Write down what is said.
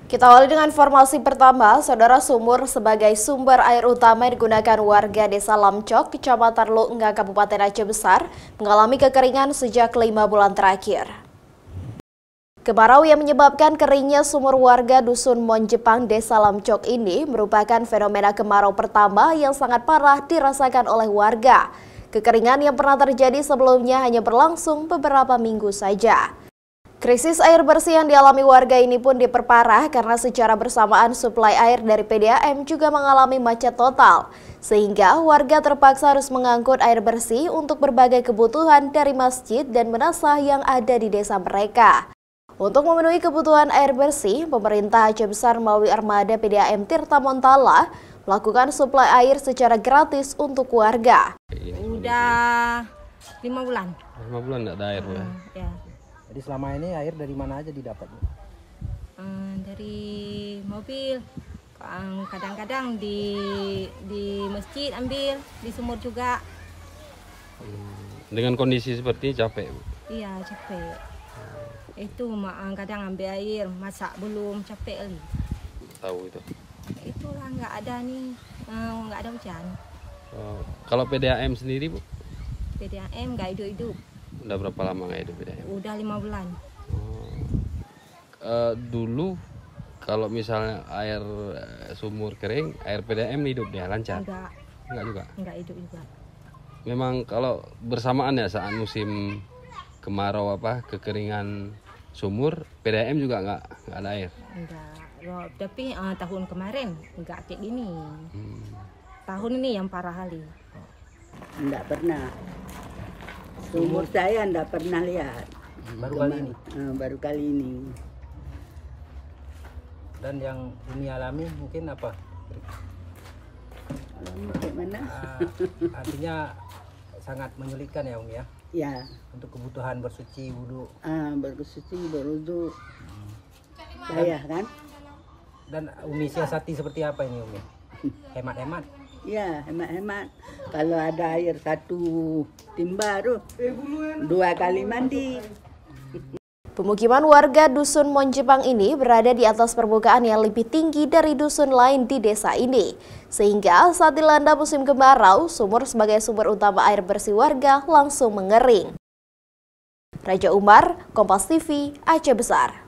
Kita awali dengan informasi pertama, saudara. Sumur sebagai sumber air utama yang digunakan warga Desa Lamcok, Kecamatan Luenga, Kabupaten Aceh Besar, mengalami kekeringan sejak 5 bulan terakhir. Kemarau yang menyebabkan keringnya sumur warga Dusun Monjepang, Desa Lamcok ini merupakan fenomena kemarau pertama yang sangat parah dirasakan oleh warga. Kekeringan yang pernah terjadi sebelumnya hanya berlangsung beberapa minggu saja. Krisis air bersih yang dialami warga ini pun diperparah karena secara bersamaan suplai air dari PDAM juga mengalami macet total. Sehingga warga terpaksa harus mengangkut air bersih untuk berbagai kebutuhan dari masjid dan menasah yang ada di desa mereka. Untuk memenuhi kebutuhan air bersih, pemerintah Aceh Besar melalui armada PDAM Tirta Montala melakukan suplai air secara gratis untuk warga. Udah 5 bulan. 5 bulan nggak ada air, Bu? Ya. Jadi selama ini air dari mana aja didapat? Dari mobil, kadang-kadang di masjid ambil, di sumur juga. Dengan kondisi seperti ini capek, Bu? Iya, capek. Itu kadang ambil air, masak belum, capek kali. Tahu itu? Itulah nggak ada nih, nggak ada hujan. Kalau PDAM sendiri, Bu? PDAM nggak hidup-hidup. Udah berapa lama nggak hidup PDAM? Udah 5 bulan. Dulu kalau misalnya air sumur kering, air PDAM hidup dia lancar? Enggak juga? Enggak hidup juga. Memang kalau bersamaan ya saat musim kemarau kekeringan sumur, PDAM juga enggak ada air? Enggak, tapi tahun kemarin enggak kayak gini. Tahun ini yang parah kali. Enggak pernah. Sumur saya enggak pernah lihat. Baru kali ini? Baru kali ini. Dan yang Umi alami mungkin apa? Bagaimana? Artinya sangat menyulitkan ya Umi ya? Ya. Untuk kebutuhan bersuci, wudhu. Bersuci, berwudhu. Payah kan? Dan Umi siasati seperti apa ini Umi? Hemat-hemat? Ya, hemat-hemat. Kalau ada air satu timba tuh, 2 kali mandi. Pemukiman warga Dusun Monjepang ini berada di atas permukaan yang lebih tinggi dari dusun lain di desa ini. Sehingga saat dilanda musim kemarau, sumur sebagai sumber utama air bersih warga langsung mengering. Raja Umar, Kompas TV, Aceh Besar.